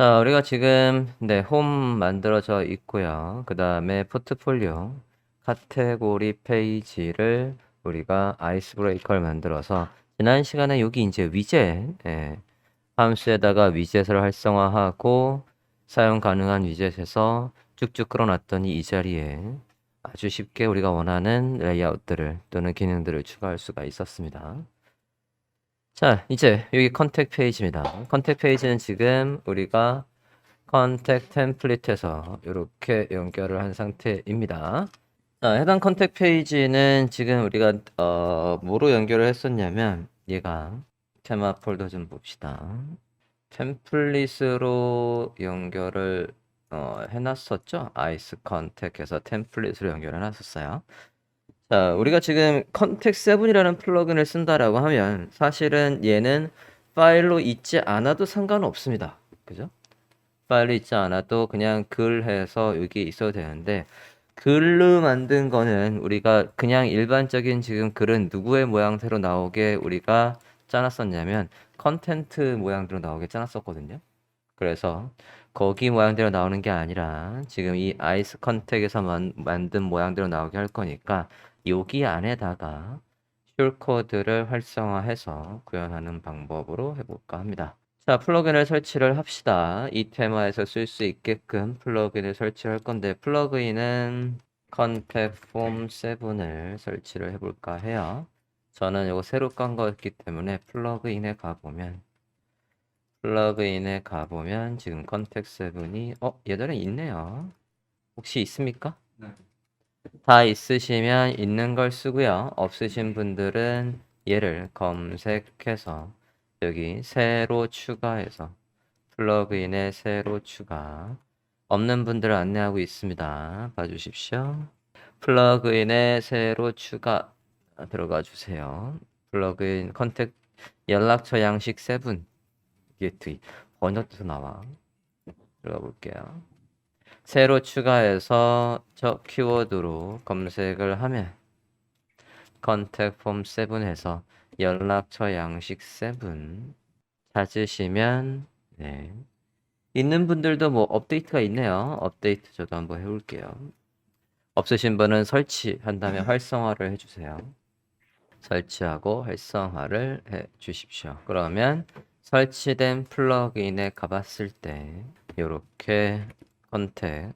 자, 우리가 지금 홈 만들어져 있고요. 그 다음에 포트폴리오 카테고리 페이지를 우리가 아이스 브레이커를 만들어서 지난 시간에 여기 이제 위젯 함수에다가 위젯을 활성화하고 사용 가능한 위젯에서 쭉쭉 끌어놨더니 이 자리에 아주 쉽게 우리가 원하는 레이아웃들을 또는 기능들을 추가할 수가 있었습니다. 자, 이제 여기 컨택 페이지입니다. 컨택 페이지는 지금 우리가 컨택 템플릿에서 이렇게 연결을 한 상태입니다. 자, 해당 컨택 페이지는 지금 우리가 뭐로 연결을 했었냐면 얘가 테마 폴더 좀 봅시다. 템플릿으로 연결을 해놨었죠. 아이스 컨택해서 템플릿으로 연결해 놨었어요. 자, 우리가 지금 컨택 7이라는 플러그인을 쓴다라고 하면 사실은 얘는 파일로 있지 않아도 상관없습니다. 그죠? 파일로 있지 않아도 그냥 글 해서 여기 있어도 되는데 글로 만든 거는 우리가 그냥 일반적인 지금 글은 누구의 모양새로 나오게 우리가 짜놨었냐면 컨텐트 모양대로 나오게 짜놨었거든요. 그래서 거기 모양대로 나오는 게 아니라 지금 이 아이스 컨택에서 만든 모양대로 나오게 할 거니까 여기 안에다가 숄코드를 활성화해서 구현하는 방법으로 해볼까 합니다. 자, 플러그인을 설치를 합시다. 이 테마에서 쓸 수 있게끔 플러그인을 설치할 건데 플러그인은 컨택 폼 7을 설치를 해볼까 해요. 저는 이거 새로 깐 거였기 때문에 플러그인에 가보면 지금 컨택 7이 얘들은 있네요. 혹시 있습니까? 네. 다 있으시면 있는 걸 쓰고요. 없으신 분들은 얘를 검색해서 여기 새로 추가해서 플러그인에 새로 추가. 없는 분들을 안내하고 있습니다. 봐주십시오. 플러그인에 새로 추가 들어가 주세요. 플러그인 컨택 연락처 양식 7 게트 번역돼서 나와. 들어가 볼게요. 새로 추가해서 저 키워드로 검색을 하면 컨택 폼 7에서 연락처 양식 7 찾으시면 있는 분들도 뭐 업데이트가 있네요. 업데이트 저도 한번 해볼게요. 없으신 분은 설치한 다음에 활성화를 해주세요. 설치하고 활성화를 해 주십시오. 그러면 설치된 플러그인에 가봤을 때 이렇게 컨택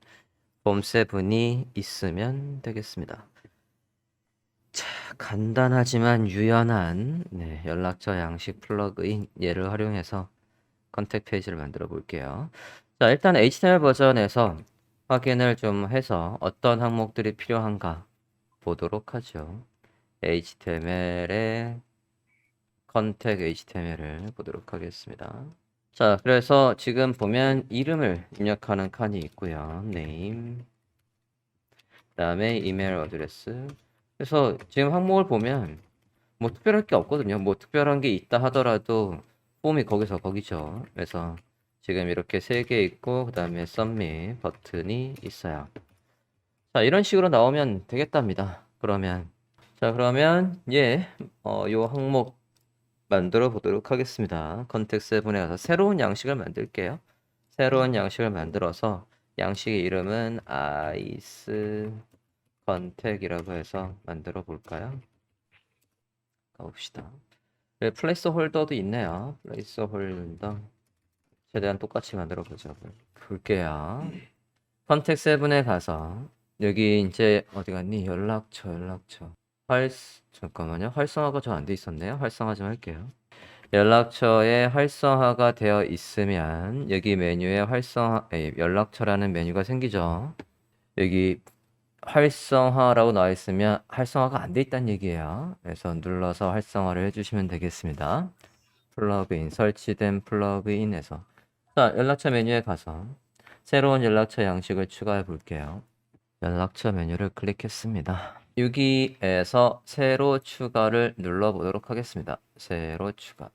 폼 7이 있으면 되겠습니다. 자, 간단하지만 유연한 연락처 양식 플러그인 얘를 활용해서 컨택 페이지를 만들어 볼게요. 자, 일단 HTML 버전에서 확인을 좀 해서 어떤 항목들이 필요한가 보도록 하죠. HTML의 컨택 HTML을 보도록 하겠습니다. 자, 그래서 지금 보면 이름을 입력하는 칸이 있고요. name, 그다음에 이메일 어드레스. 그래서 지금 항목을 보면 뭐 특별할 게 없거든요. 뭐 특별한 게 있다 하더라도 폼이 거기서 거기죠. 그래서 지금 이렇게 3개 있고 그다음에 submit 버튼이 있어요. 자, 이런 식으로 나오면 되겠답니다. 그러면 요 항목 만들어 보도록 하겠습니다. 컨택 7에 가서 새로운 양식을 만들게요. 새로운 양식을 만들어서 양식의 이름은 아이스 컨택이라고 해서 만들어 볼까요? 가봅시다. 플레이스 홀더도 있네요. 플레이스 홀더 최대한 똑같이 만들어 보자고요. 볼게요. 컨택 7에 가서 여기 이제 어디 갔니? 연락처. 잠깐만요. 활성화가 저 안 돼 있었네요. 활성화 좀 할게요. 연락처에 활성화가 되어 있으면 여기 메뉴에 연락처라는 메뉴가 생기죠. 여기 활성화라고 나와 있으면 활성화가 안 돼 있다는 얘기예요. 그래서 눌러서 활성화를 해주시면 되겠습니다. 플러그인, 설치된 플러그인에서 자, 연락처 메뉴에 가서 새로운 연락처 양식을 추가해 볼게요. 연락처 메뉴를 클릭했습니다. 여기에서 새로 추가를 눌러보도록 하겠습니다. 새로 추가.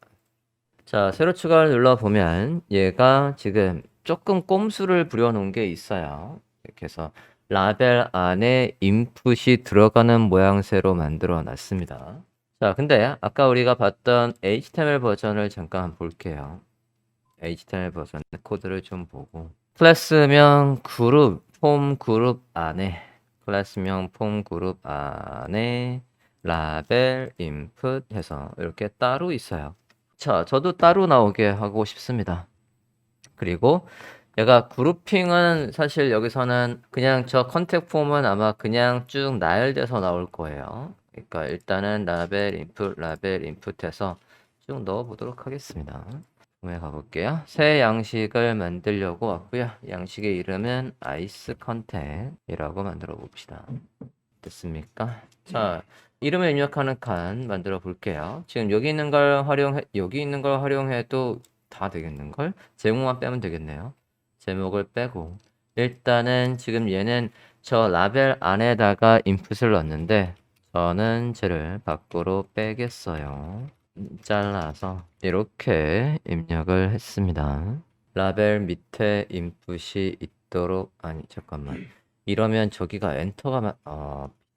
자, 새로 추가를 눌러보면 얘가 지금 조금 꼼수를 부려놓은 게 있어요. 이렇게 해서 라벨 안에 인풋이 들어가는 모양새로 만들어 놨습니다. 자, 근데 아까 우리가 봤던 HTML 버전을 잠깐 볼게요. HTML 버전 코드를 좀 보고 클래스명 그룹 폼 그룹 안에 클래스명 폼 그룹 안에 라벨 인풋 해서 이렇게 따로 있어요. 자, 저도 따로 나오게 하고 싶습니다. 그리고 얘가 그룹핑은 사실 여기서는 그냥 저 컨택 폼은 아마 그냥 쭉 나열돼서 나올 거예요. 그러니까 일단은 라벨 인풋 해서 쭉 넣어 보도록 하겠습니다. form에 가볼게요. 새 양식을 만들려고 왔고요. 양식의 이름은 아이스 컨택이라고 만들어 봅시다. 됐습니까? 자, 이름을 입력하는 칸 만들어 볼게요. 지금 여기 있는 걸 활용해도 다 되겠는걸? 제목만 빼면 되겠네요. 제목을 빼고 일단은 지금 얘는 저 라벨 안에다가 인풋을 넣었는데 저는 쟤를 밖으로 빼겠어요. 잘라서 이렇게 입력을 했습니다. 라벨 밑에 인풋이 있도록 아니 잠깐만 이러면 저기가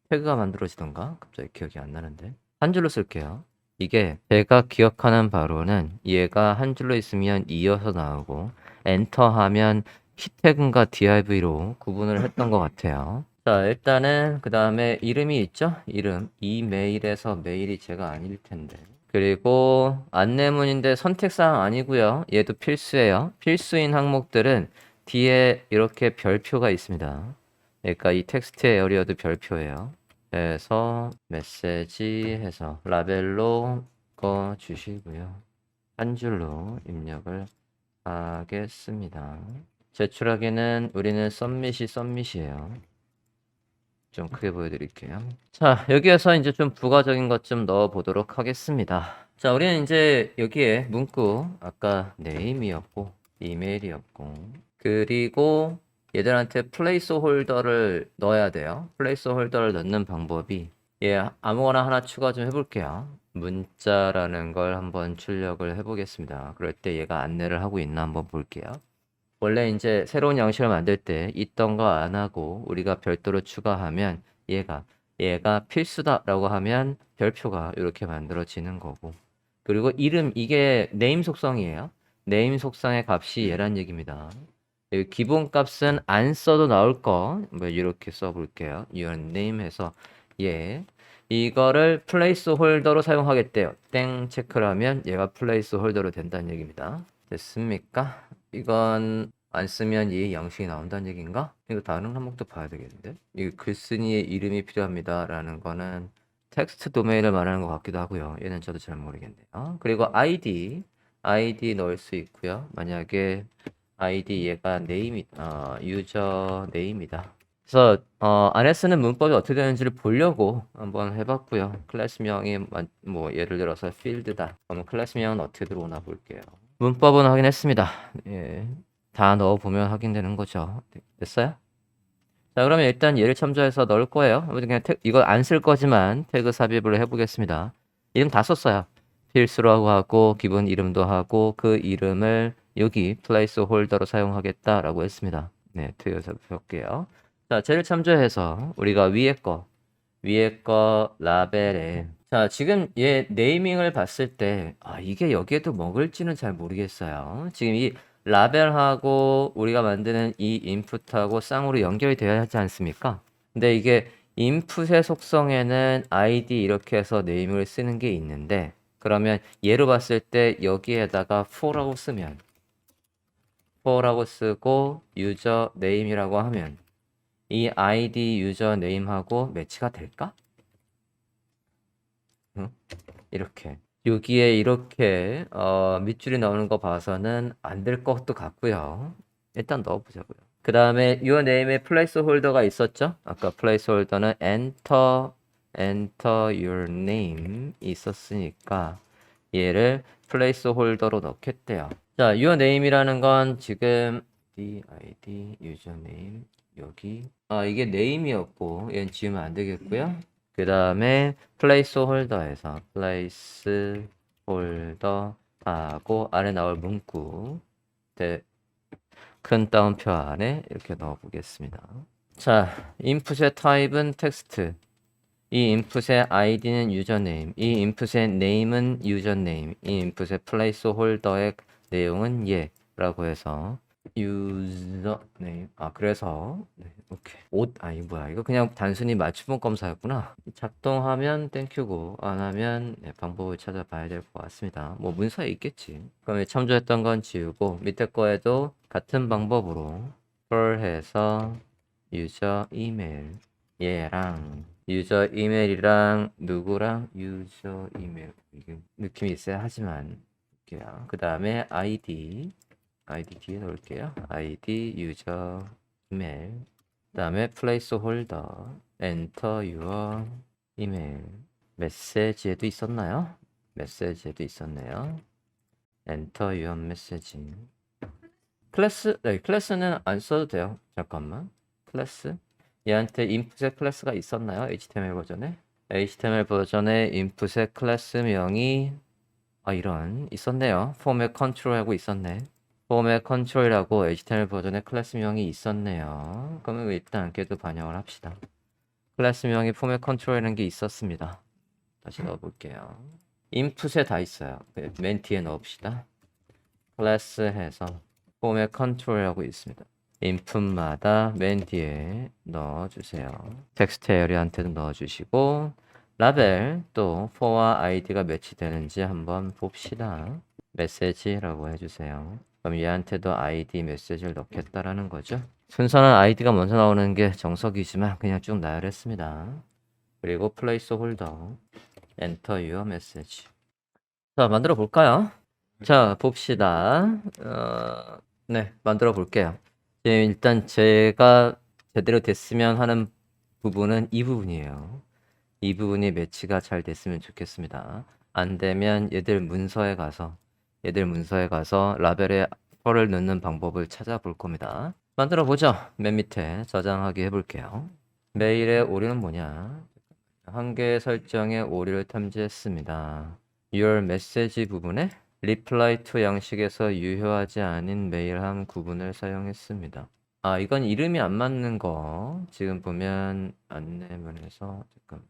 태그가 만들어지던가 갑자기 기억이 안 나는데 한 줄로 쓸게요. 이게 제가 기억하는 바로는 얘가 한 줄로 있으면 이어서 나오고 엔터 하면 키태그인가 div로 구분을 했던 것 같아요. 자, 일단은 그 다음에 이름이 있죠? 이름 이메일에서 메일이 제가 아닐 텐데 그리고 안내문인데 선택사항 아니고요. 얘도 필수예요. 필수인 항목들은 뒤에 이렇게 별표가 있습니다. 그러니까 이 텍스트의 에어리어도 별표예요. 그래서 메시지 해서 라벨로 꺼 주시고요. 한 줄로 입력을 하겠습니다. 제출하기는 우리는 썸밋이에요. 좀 크게 보여드릴게요. 자, 여기에서 이제 좀 부가적인 것 좀 넣어 보도록 하겠습니다. 자, 우리는 이제 여기에 문구 아까 네임이었고 이메일이었고 그리고 얘들한테 플레이스 홀더를 넣어야 돼요. 플레이스 홀더를 넣는 방법이 아무거나 하나 추가 좀 해볼게요. 문자라는 걸 한번 출력을 해보겠습니다. 그럴 때 얘가 안내를 하고 있나 한번 볼게요. 원래 이제 새로운 양식을 만들 때 있던 거 안 하고 우리가 별도로 추가하면 얘가 필수다라고 하면 별표가 이렇게 만들어지는 거고 그리고 이름 이게 네임 속성이에요. 네임 속성의 값이 얘란 얘기입니다. 여기 기본 값은 안 써도 나올 거 뭐 이렇게 써볼게요. your name 해서 이거를 플레이스 홀더로 사용하겠대요. 땡 체크를 하면 얘가 플레이스 홀더로 된다는 얘기입니다. 됐습니까? 이건 안 쓰면 이 양식이 나온다는 얘기인가? 이거 다른 항목도 봐야 되겠는데? 이 글쓴이의 이름이 필요합니다 라는 거는 텍스트 도메인을 말하는 것 같기도 하고요. 얘는 저도 잘 모르겠네요. 그리고 ID 넣을 수 있고요. 만약에 ID 얘가 유저 네임이다. 그래서 안에 쓰는 문법이 어떻게 되는지를 보려고 한번 해봤고요. 클래스명이 뭐 예를 들어서 field다. 그러면 클래스명은 어떻게 들어오나 볼게요. 문법은 확인했습니다. 예, 다 넣어보면 확인되는 거죠. 됐어요? 자, 그러면 일단 얘를 첨부해서 넣을 거예요. 그냥 이거 안 쓸 거지만 태그 삽입을 해보겠습니다. 이름 다 썼어요. 필수라고 하고 기본 이름도 하고 그 이름을 여기 플레이스 홀더로 사용하겠다라고 했습니다. 네, 태그 삽입할게요. 자, 쟤를 참조해서 우리가 위에 거 라벨에 자, 지금 얘 네이밍을 봤을 때 이게 여기에도 먹을지는 잘 모르겠어요. 지금 이 라벨하고 우리가 만드는 이 인풋하고 쌍으로 연결이 되어야 하지 않습니까? 근데 이게 인풋의 속성에는 id 이렇게 해서 네임을 쓰는 게 있는데 그러면 얘로 봤을 때 여기에다가 for라고 쓰고 유저 네임이라고 하면 이 id 유저 네임하고 매치가 될까? 응? 이렇게 여기에 이렇게 밑줄이 나오는 거 봐서는 안 될 것도 같고요. 일단 넣어보자고요. 그 다음에 your name에 placeholder가 있었죠? 아까 placeholder는 enter your name 있었으니까 얘를 placeholder로 넣겠대요. 자, your name이라는 건 지금 id username 여기 이게 name이었고 얘는 지우면 안 되겠고요. 그 다음에 placeholder에서 placeholder 하고 아래 나올 문구 큰 따옴표 안에 이렇게 넣어 보겠습니다. 자, 인풋의 타입은 텍스트. 이 인풋의 id는 유저네임. 이 인풋의 name은 유저네임. 이 인풋의 placeholder의 내용은 라고 해서 유저네임. 그래서 네, 오케이. 이거 뭐야, 이거 그냥 단순히 맞춤법 검사였구나. 작동하면 땡큐고 안 하면 네, 방법을 찾아봐야 될 것 같습니다. 뭐 문서에 있겠지. 그럼 참조했던 건 지우고 밑에 거에도 같은 방법으로 해서 유저 이메일 얘랑 유저 이메일이랑 누구랑 유저 이메일, 이게 느낌이 있어야 하지만 그 다음에 아이디 뒤에 넣을게요. 아이디 유저 이메일, 그 다음에 플레이스홀더 엔터 유어 이메일. 메시지에도 있었나요? 메시지에도 있었네요. 엔터 유어 메시지. 클래스는 안 써도 돼요. 잠깐만. 클래스? 얘한테 인풋의 클래스가 있었나요? HTML 버전에? HTML 버전에 인풋의 클래스명이 이런 있었네요. 포맷 컨트롤하고 있었네. 포맷 컨트롤이라고 HTML 버전에 클래스명이 있었네요. 그러면 일단 걔도 반영을 합시다. 클래스명이 포맷 컨트롤이라는 게 있었습니다. 다시 넣어볼게요. 인풋에 다 있어요. 맨 뒤에 넣읍시다. 클래스 해서 포맷 컨트롤이라고 있습니다. 인풋마다 맨 뒤에 넣어주세요. 텍스트 에리어한테도 넣어주시고 라벨 또 for와 id가 매치되는지 한번 봅시다. 메시지라고 해주세요. 그럼 얘한테도 id 메시지를 넣겠다라는 거죠. 순서는 id가 먼저 나오는 게 정석이지만 그냥 쭉 나열했습니다. 그리고 플레이스홀더 엔터 유어 메시지. 자, 만들어 볼까요? 자, 봅시다. 네, 만들어 볼게요. 일단 제가 제대로 됐으면 하는 부분은 이 부분이에요. 이 부분이 매치가 잘 됐으면 좋겠습니다. 안 되면 얘들 문서에 가서 라벨에 펄을 넣는 방법을 찾아볼 겁니다. 만들어 보죠. 맨 밑에 저장하기 해볼게요. 메일의 오류는 뭐냐? 한계 설정의 오류를 탐지했습니다. Your message 부분에 reply to 양식에서 유효하지 않은 메일함 구분을 사용했습니다. 이건 이름이 안 맞는 거. 지금 보면 안내문에서 잠깐만.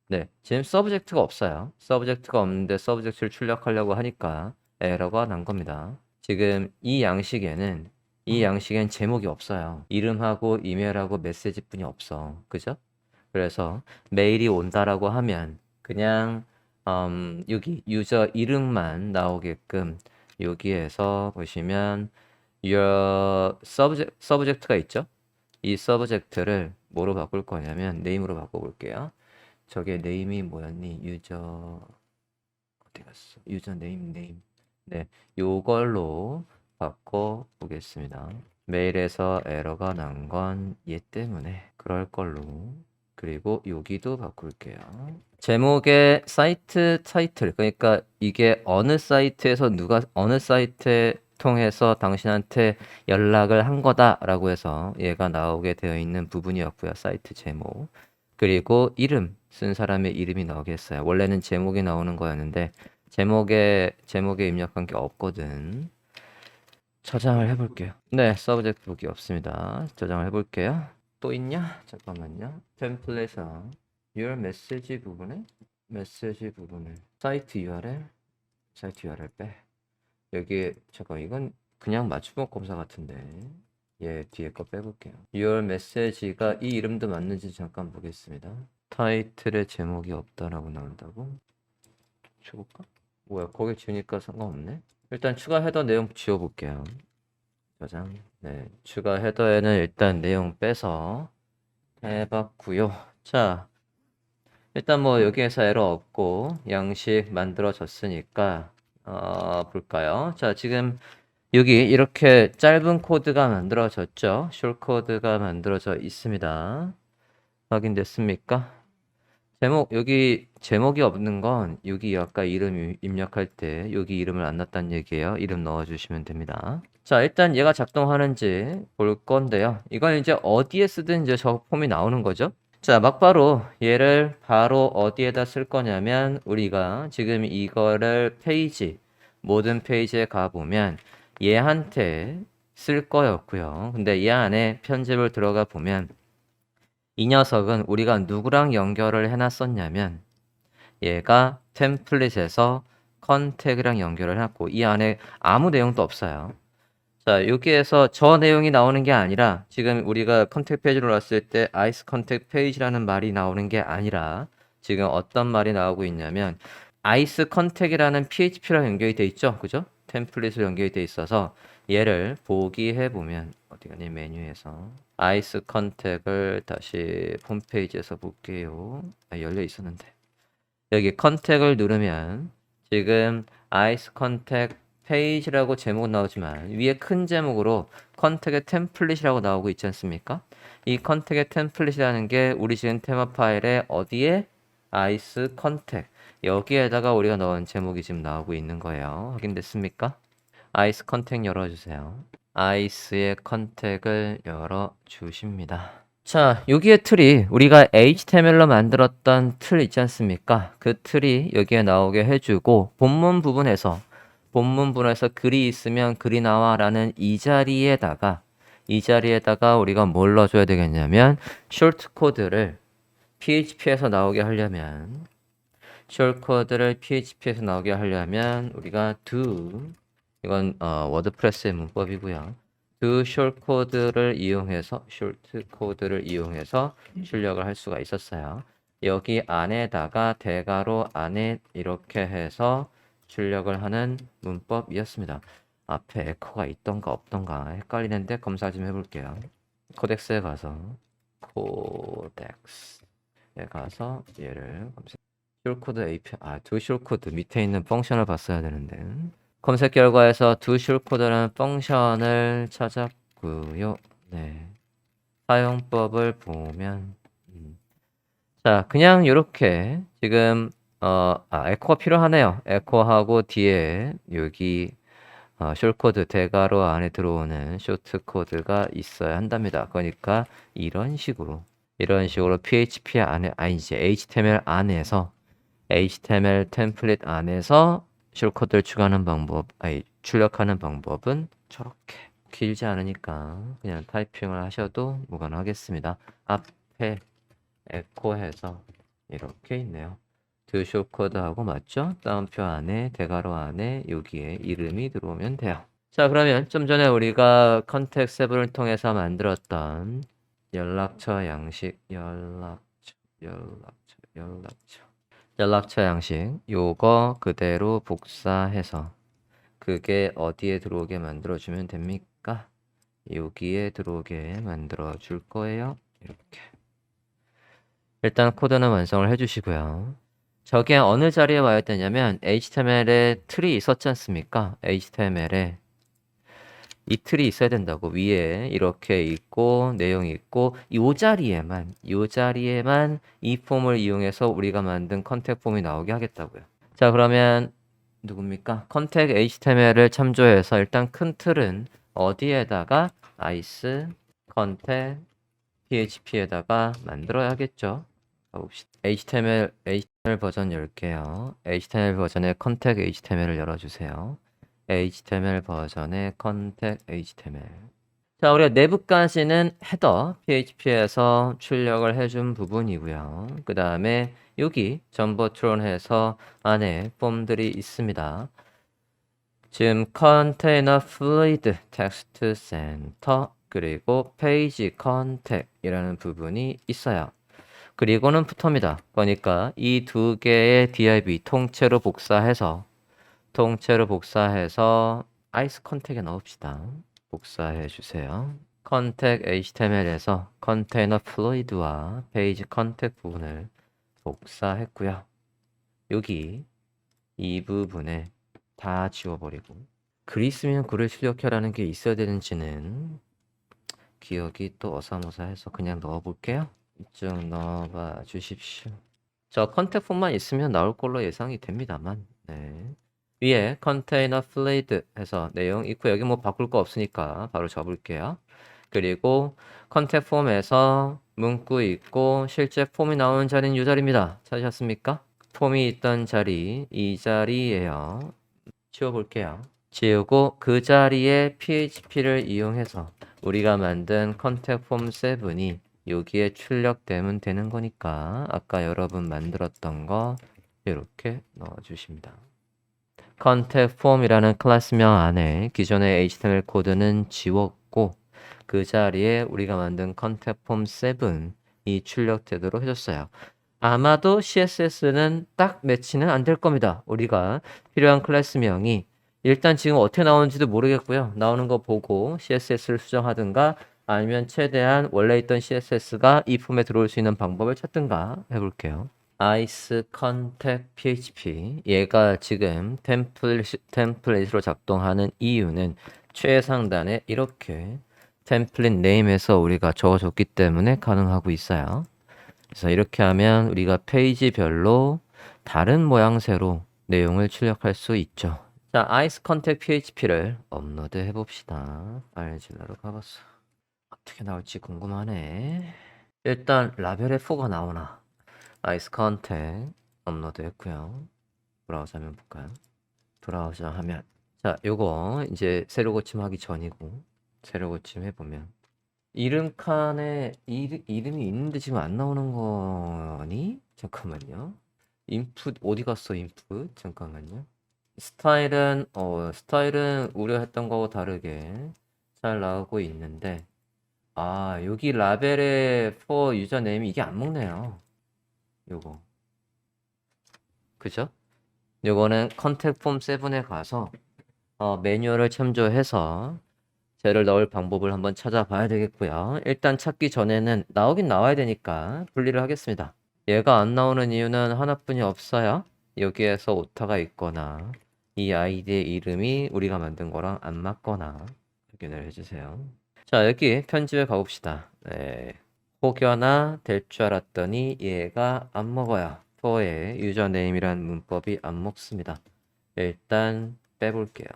네, 지금 서브젝트가 없어요. 서브젝트가 없는데 서브젝트를 출력하려고 하니까 에러가 난 겁니다. 지금 이 양식에는 제목이 없어요. 이름하고 이메일하고 메시지뿐이 없어. 그죠? 그래서 메일이 온다라고 하면 그냥 여기 유저 이름만 나오게끔 여기에서 보시면 your subject가 있죠? 이 subject를 뭐로 바꿀 거냐면 name으로 바꿔볼게요. 저게 name이 뭐였니? 유저 어디 갔어? 유저 name. 네, 요걸로 바꿔 보겠습니다. 메일에서 에러가 난 건 얘 때문에 그럴 걸로. 그리고 여기도 바꿀게요. 제목의 사이트 타이틀, 그러니까 이게 어느 사이트에서 누가 어느 사이트에 통해서 당신한테 연락을 한 거다라고 해서 얘가 나오게 되어 있는 부분이었고요. 사이트 제목. 그리고 이름, 쓴 사람의 이름이 나오겠어요. 원래는 제목이 나오는 거였는데 제목에 입력한 게 없거든. 저장을 해볼게요. 네, 서브젝트 보기 없습니다. 저장을 해볼게요. 또 있냐? 잠깐만요. 템플릿에서 your message 부분에 사이트 URL 빼. 여기 잠깐 이건 그냥 맞춤법 검사 같은데 얘 뒤에 거 빼볼게요. your message가 이 이름도 맞는지 잠깐 보겠습니다. 타이틀의 제목이 없다라고 나온다고? 쳐볼까? 뭐야, 거기 지우니까 상관없네. 일단 추가 헤더 내용 지워볼게요. 저장. 네, 추가 헤더에는 일단 내용 빼서 해봤고요. 자, 일단 뭐 여기에서 에러 없고 양식 만들어졌으니까 볼까요? 자, 지금 여기 이렇게 짧은 코드가 만들어졌죠. 숏 코드가 만들어져 있습니다. 확인됐습니까? 여기 제목이 없는 건 여기 아까 이름 입력할 때 여기 이름을 안 넣었다는 얘기예요. 이름 넣어주시면 됩니다. 자, 일단 얘가 작동하는지 볼 건데요. 이건 이제 어디에 쓰든 이제 저 폼이 나오는 거죠. 자, 막바로 얘를 바로 어디에다 쓸 거냐면 우리가 지금 이거를 모든 페이지에 가보면 얘한테 쓸 거였고요. 근데 얘 안에 편집을 들어가 보면 이 녀석은 우리가 누구랑 연결을 해놨었냐면 얘가 템플릿에서 컨택이랑 연결을 해놨고 이 안에 아무 내용도 없어요. 자, 여기에서 저 내용이 나오는 게 아니라 지금 우리가 컨택 페이지로 왔을 때 아이스 컨택 페이지라는 말이 나오는 게 아니라 지금 어떤 말이 나오고 있냐면 아이스 컨택이라는 PHP랑 연결이 돼 있죠. 그죠? 템플릿으로 연결이 돼 있어서 얘를 보기해 보면 어디 가니 메뉴에서 아이스 컨택을 다시 홈페이지에서 볼게요. 열려 있었는데 여기 컨택을 누르면 지금 아이스 컨택 페이지라고 제목 나오지만 위에 큰 제목으로 컨택의 템플릿이라고 나오고 있지 않습니까? 이 컨택의 템플릿이라는 게 우리 지금 테마 파일에 어디에 아이스 컨택 여기에다가 우리가 넣은 제목이 지금 나오고 있는 거예요. 확인됐습니까? 아이스 컨택 열어주세요. 아이스의 컨택을 열어주십니다. 자, 여기에 틀이 우리가 HTML로 만들었던 틀 있지 않습니까? 그 틀이 여기에 나오게 해주고 본문 부분에서 글이 있으면 글이 나와라는 이 자리에다가 우리가 뭘 넣어줘야 되겠냐면 숏 코드를 PHP에서 나오게 하려면 우리가 do 이건 워드프레스의 문법이고요. 그 숏 코드를 이용해서 출력을 할 수가 있었어요. 여기 안에다가 대괄호 안에 이렇게 해서 출력을 하는 문법이었습니다. 앞에 에코가 있던가 없던가 헷갈리는데 검사 좀 해볼게요. 코덱스에 가서 얘를 검색. 숏코드 API 두 숏코드 밑에 있는 펑션을 봤어야 되는데 검색 결과에서 두 숏코드라는 펑션을 찾았고요. 네. 사용법을 보면 자, 그냥 이렇게 지금 에코가 필요하네요. 에코하고 뒤에 여기 숏코드 대괄호 안에 들어오는 쇼트 코드가 있어야 한답니다. 그러니까 이런 식으로 PHP 안에 이제 HTML 안에서 HTML 템플릿 안에서 숏코드를 추가하는 출력하는 방법은 저렇게 길지 않으니까 그냥 타이핑을 하셔도 무관하겠습니다. 앞에 에코해서 이렇게 있네요. 두 숏코드하고 맞죠? 다운표 안에 대괄호 안에 여기에 이름이 들어오면 돼요. 자, 그러면 좀 전에 우리가 컨택 세븐을 통해서 만들었던 연락처 양식 요거 그대로 복사해서 그게 어디에 들어오게 만들어주면 됩니까? 여기에 들어오게 만들어 줄 거예요. 이렇게 일단 코드는 완성을 해주시고요. 저게 어느 자리에 와야 되냐면 HTML에 틀이 있었지 않습니까? HTML에 이 틀이 있어야 된다고. 위에 이렇게 있고 내용이 있고 이 자리에만 이 폼을 이용해서 우리가 만든 컨택 폼이 나오게 하겠다고요. 자, 그러면 누굽니까? 컨택 HTML을 참조해서 일단 큰 틀은 어디에다가 아이스 컨택 PHP에다가 만들어야겠죠. 가봅시다. HTML 버전 열게요. HTML 버전의 컨택 HTML을 열어주세요. HTML 버전의 컨택 HTML. 자, 우리가 내부까지는 헤더 PHP에서 출력을 해준 부분이고요. 그 다음에 여기 전버트론해서 안에 폼들이 있습니다. 지금 컨테이너 플루이드 텍스트 센터 그리고 페이지 컨택이라는 부분이 있어요. 그리고는 푸터입니다. 그러니까 이 두 개의 div 통째로 복사해서 아이스 컨택에 넣읍시다. 복사해 주세요. 컨택 HTML에서 컨테이너 플루이드와 페이지 컨택 부분을 복사했고요. 여기 이 부분에 다 지워버리고 글 있으면 글을 출력해라는 게 있어야 되는지는 기억이 또 어사모사해서 그냥 넣어볼게요. 이쪽 넣어봐 주십시오. 저 컨택 폼만 있으면 나올 걸로 예상이 됩니다만 네. 위에 컨테이너 플레이드 해서 내용 있고 여기 뭐 바꿀 거 없으니까 바로 접을게요. 그리고 컨택 폼에서 문구 있고 실제 폼이 나오는 자리는 이 자리입니다. 찾으셨습니까? 폼이 있던 자리 이 자리예요. 지워볼게요. 지우고 그 자리에 PHP를 이용해서 우리가 만든 컨택 폼 7이 여기에 출력되면 되는 거니까 아까 여러분 만들었던 거 이렇게 넣어주십니다. contact form이라는 클래스명 안에 기존의 HTML 코드는 지웠고 그 자리에 우리가 만든 contact form 7이 출력되도록 해줬어요. 아마도 CSS는 딱 매치는 안 될 겁니다. 우리가 필요한 클래스명이 일단 지금 어떻게 나오는지도 모르겠고요. 나오는 거 보고 CSS를 수정하든가 아니면 최대한 원래 있던 CSS가 이 폼에 들어올 수 있는 방법을 찾든가 해볼게요. ice contact php 얘가 지금 템플릿으로 작동하는 이유는 최상단에 이렇게 템플릿 네임에서 우리가 적어줬기 때문에 가능하고 있어요. 그래서 이렇게 하면 우리가 페이지별로 다른 모양새로 내용을 출력할 수 있죠. 자, ice contact php를 업로드 해봅시다. 파일질러로 가봤어. 어떻게 나올지 궁금하네. 일단 라벨에 4가 나오나. ice contact 업로드 했고요. 브라우저 화면 볼까요? 브라우저 화면. 자, 요거 이제 새로 고침하기 전이고 새로 고침 해보면 이름 칸에 이름이 있는데 지금 안 나오는 거니? 잠깐만요. 인풋 어디 갔어? 인풋 잠깐만요. 스타일은 우리가 했던 거하고 다르게 잘 나오고 있는데 여기 라벨에 for 유저네임이 이게 안 먹네요. 요거 그죠? 요거는 컨택 폼 7에 가서 매뉴얼을 참조해서 쟤를 넣을 방법을 한번 찾아봐야 되겠고요. 일단 찾기 전에는 나오긴 나와야 되니까 분리를 하겠습니다. 얘가 안 나오는 이유는 하나뿐이 없어요. 여기에서 오타가 있거나 이 아이디의 이름이 우리가 만든 거랑 안 맞거나 확인을 해주세요. 자, 여기 편집에 가봅시다. 네. 혹여나 될 줄 알았더니 얘가 안 먹어요. for의 유저네임이란 문법이 안 먹습니다. 일단 빼볼게요.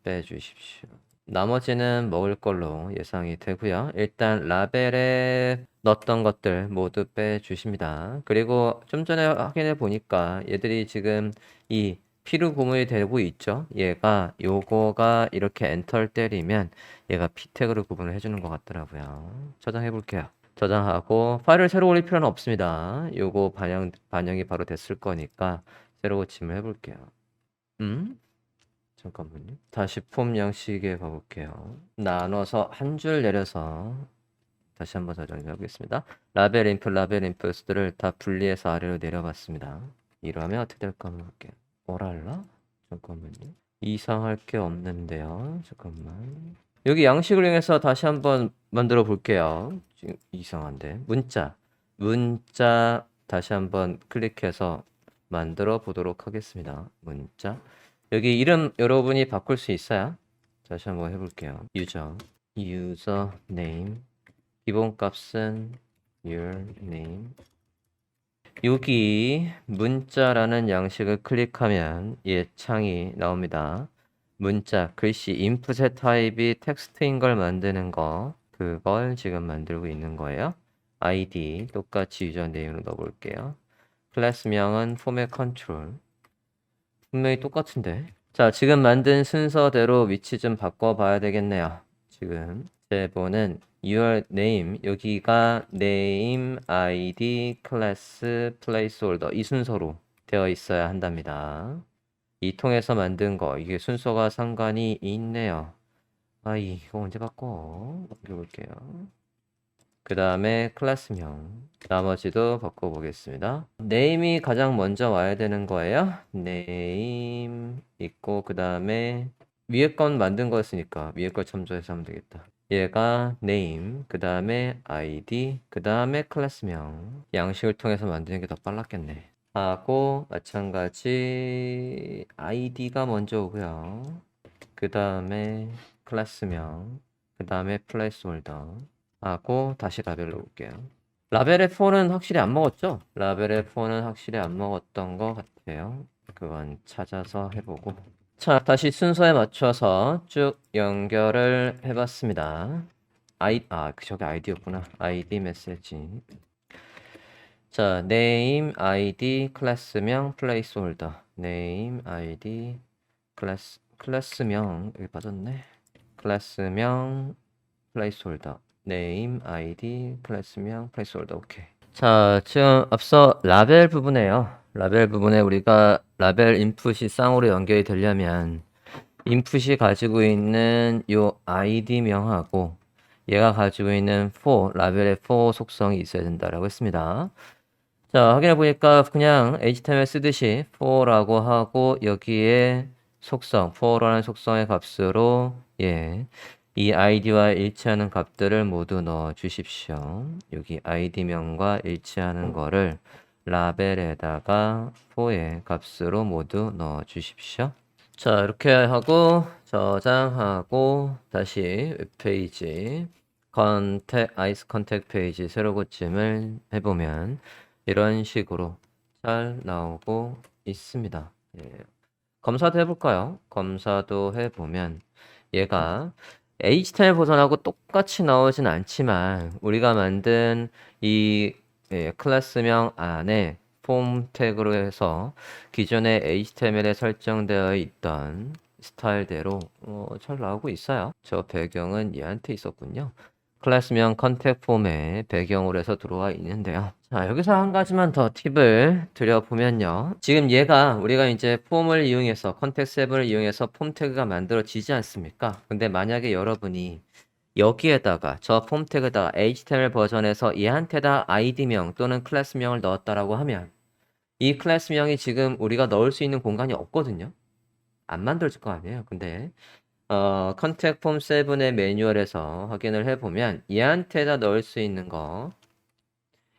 빼주십시오. 나머지는 먹을 걸로 예상이 되고요. 일단 라벨에 넣었던 것들 모두 빼주십니다. 그리고 좀 전에 확인해 보니까 얘들이 지금 이 피루 구문이 되고 있죠. 얘가 요거가 이렇게 엔터를 때리면 얘가 p 태그로 구분을 해주는 것 같더라고요. 저장해 볼게요. 저장하고 파일을 새로 올릴 필요는 없습니다. 요거 반영이 바로 됐을 거니까 새로 고침을 해볼게요. 잠깐만요. 다시 폼 양식에 가볼게요. 나눠서 한 줄 내려서 다시 한번 저장해 보겠습니다. 라벨 인풋 수들을 다 분리해서 아래로 내려봤습니다. 이러면 어떻게 될까 한번 볼게요. 뭐랄라? 잠깐만요. 이상할 게 없는데요. 잠깐만. 여기 양식을 이용해서 다시 한번 만들어 볼게요. 지금 이상한데. 문자 다시 한번 클릭해서 만들어 보도록 하겠습니다. 문자. 여기 이름 여러분이 바꿀 수 있어요. 다시 한번 해볼게요. 유저 name 기본값은 your name. 여기 문자라는 양식을 클릭하면 얘 창이 나옵니다. 문자 글씨 인풋의 타입이 텍스트인 걸 만드는 거 그걸 지금 만들고 있는 거예요. id 똑같이 유저 네임으로 넣어볼게요. 클래스명은 포맷 컨트롤 분명히 똑같은데. 자, 지금 만든 순서대로 위치 좀 바꿔봐야 되겠네요. 지금 제보는 your name 여기가 name, id, class, placeholder 이 순서로 되어 있어야 한답니다. 이 통해서 만든 거 이게 순서가 상관이 있네요. 이거 언제 바꿔? 바꿔볼게요. 그 다음에 클래스명 나머지도 바꿔보겠습니다. 네임이 가장 먼저 와야 되는 거예요. 네임 있고 그 다음에 위에 건 만든 거였으니까 위에 걸 참조해서 하면 되겠다. 얘가 네임 그 다음에 id 그 다음에 클래스명 양식을 통해서 만드는 게 더 빨랐겠네. 하고 마찬가지 id가 먼저 오고요. 그 다음에 클래스명 그 다음에 플레이스홀더 하고 다시 라벨로 올게요. 라벨의 4는 확실히 안 먹었죠? 라벨의 4는 확실히 안 먹었던 것 같아요. 그건 찾아서 해보고. 자, 다시 순서에 맞춰서 쭉 연결을 해봤습니다. 저게 아이디였구나. 아이디 메시지. 자, name, id, 클래스명, placeholder. name, id, 클래스명 여기 빠졌네. 클래스명, placeholder. name, id, 클래스명, placeholder. 오케이. 자, 지금 앞서 라벨 부분에요. 라벨 부분에 우리가 라벨 인풋이 쌍으로 연결이 되려면 인풋이 가지고 있는 요 id명하고 얘가 가지고 있는 for, 라벨의 for 속성이 있어야 된다라고 했습니다. 자, 확인해 보니까 그냥 HTML 쓰듯이 for라고 하고 여기에 속성, for라는 속성의 값으로 이 id와 일치하는 값들을 모두 넣어 주십시오. 여기 id명과 일치하는 거를 라벨에다가 for의 값으로 모두 넣어 주십시오. 자, 이렇게 하고 저장하고 다시 웹페이지 아이스 컨택 페이지 새로 고침을 해보면 이런 식으로 잘 나오고 있습니다. 검사도 해볼까요? 검사도 해보면 얘가 HTML 버전하고 똑같이 나오진 않지만 우리가 만든 이 클래스명 안에 폼 태그로 해서 기존에 HTML에 설정되어 있던 스타일대로 잘 나오고 있어요. 저 배경은 얘한테 있었군요. 클래스명 컨택 폼의 배경으로 해서 들어와 있는데요. 자, 여기서 한 가지만 더 팁을 드려보면요. 지금 얘가 우리가 이제 폼을 이용해서 컨택 셉을 이용해서 폼 태그가 만들어지지 않습니까? 근데 만약에 여러분이 여기에다가 저 폼 태그에다가 HTML 버전에서 얘한테다 id명 또는 클래스명을 넣었다라고 하면 이 클래스명이 지금 우리가 넣을 수 있는 공간이 없거든요. 안 만들어질 거 아니에요. 근데 컨택 폼 7의 매뉴얼에서 확인을 해보면 얘한테다 넣을 수 있는 거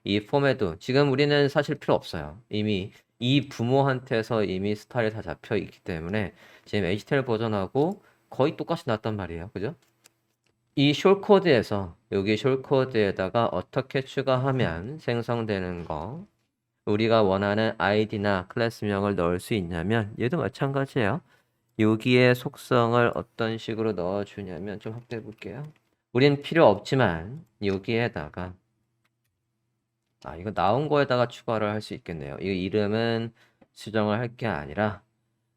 이 폼에도 지금 우리는 사실 필요 없어요. 이미 이 부모한테서 이미 스타일이 다 잡혀 있기 때문에 지금 HTML 버전하고 거의 똑같이 나왔단 말이에요. 그죠? 이 숄코드에서 여기 숄코드에다가 어떻게 추가하면 생성되는 거 우리가 원하는 id나 클래스명을 넣을 수 있냐면 얘도 마찬가지예요. 여기에 속성을 어떤 식으로 넣어주냐면 좀 확대해 볼게요. 우린 필요 없지만 여기에다가 이거 나온 거에다가 추가를 할 수 있겠네요. 이 이름은 수정을 할 게 아니라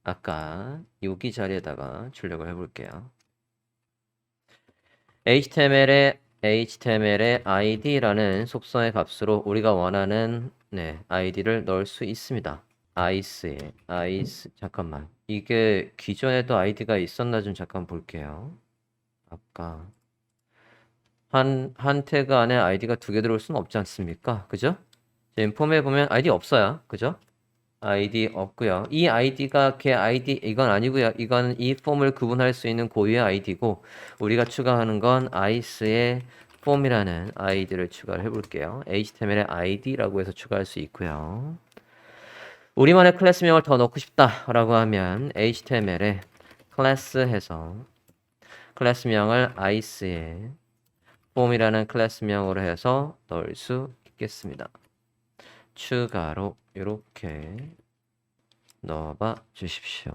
아까 여기 자리에다가 출력을 해볼게요. HTML의 id라는 속성의 값으로 우리가 원하는 id를 넣을 수 있습니다. 아이스 잠깐만 이게 기존에도 id가 있었나 좀 잠깐 볼게요. 아까 한 태그 안에 id가 두 개 들어올 수는 없지 않습니까? 그죠? 지금 폼에 보면 id 없어요. 그죠? id 없고요. 이 id가 걔 id 이건 아니고요. 이건 이 폼을 구분할 수 있는 고유의 id고 우리가 추가하는 건 아이스의 폼이라는 id를 추가를 해볼게요. HTML의 id라고 해서 추가할 수 있고요. 우리만의 클래스명을 더 넣고 싶다라고 하면 HTML에 클래스 해서 클래스명을 아이스의 폼이라는 클래스명으로 해서 넣을 수 있겠습니다. 추가로 이렇게 넣어봐 주십시오.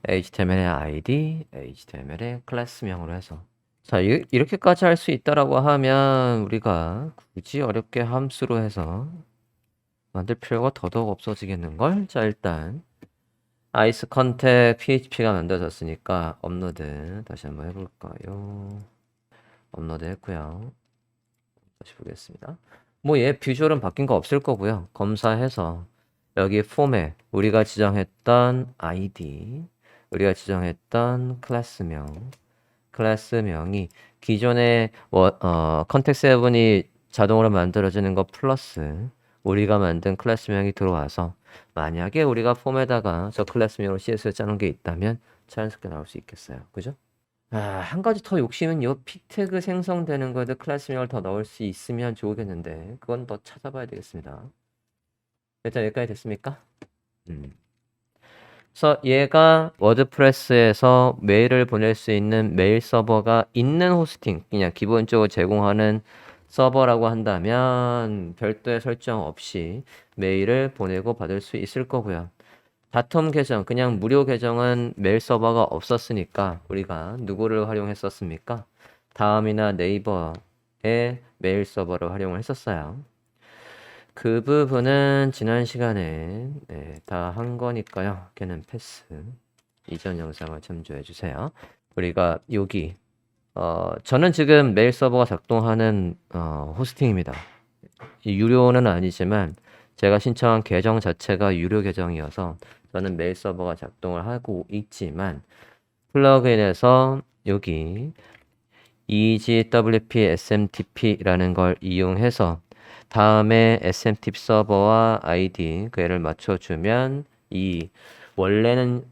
HTML의 ID, HTML의 클래스명으로 해서 자, 이렇게까지 할 수 있다라고 하면 우리가 굳이 어렵게 함수로 해서 만들 필요가 더더욱 없어지겠는걸? 자, 일단 아이스 컨택 PHP가 만들어졌으니까 업로드 다시 한번 해볼까요? 업로드 했고요. 다시 보겠습니다. 뭐 얘 비주얼은 바뀐 거 없을 거고요. 검사해서 여기 폼에 우리가 지정했던 ID, 우리가 지정했던 클래스명이 기존의 컨택 7이 자동으로 만들어지는 거 플러스 우리가 만든 클래스명이 들어와서 만약에 우리가 폼에다가 저 클래스명으로 CSS 짜는 게 있다면 자연스럽게 나올 수 있겠어요. 그죠? 한 가지 더 욕심은 요 픽태그 생성되는 거에도 클래스명을 더 넣을 수 있으면 좋겠는데 그건 더 찾아봐야 되겠습니다. 일단 여기까지 됐습니까? 그래서 얘가 워드프레스에서 메일을 보낼 수 있는 메일 서버가 있는 호스팅, 그냥 기본적으로 제공하는 서버라고 한다면 별도의 설정 없이 메일을 보내고 받을 수 있을 거고요. 다텀 계정, 그냥 무료 계정은 메일 서버가 없었으니까 우리가 누구를 활용했었습니까? 다음이나 네이버의 메일 서버를 활용을 했었어요. 그 부분은 지난 시간에 다 한 거니까요. 걔는 패스. 이전 영상을 참조해 주세요. 우리가 여기 저는 지금 메일 서버가 작동하는 호스팅입니다. 유료는 아니지만 제가 신청한 계정 자체가 유료 계정이어서 저는 메일 서버가 작동을 하고 있지만 플러그인에서 여기 EasyWP SMTP라는 걸 이용해서 다음에 SMTP 서버와 아이디 그 애를 맞춰주면 이 원래는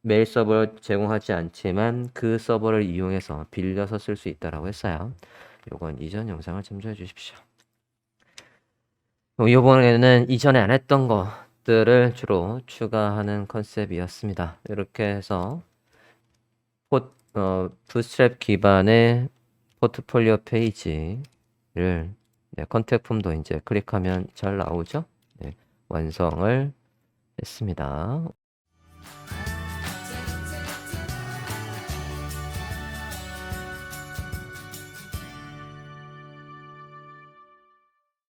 메일 서버를 제공하지 않지만 그 서버를 이용해서 빌려서 쓸 수 있다라고 했어요. 요건 이전 영상을 참조해 주십시오. 이번에는 이전에 안 했던 것들을 주로 추가하는 컨셉이었습니다. 이렇게 해서 부스트랩 기반의 포트폴리오 페이지를 컨택 폼도 이제 클릭하면 잘 나오죠. 네, 완성을 했습니다.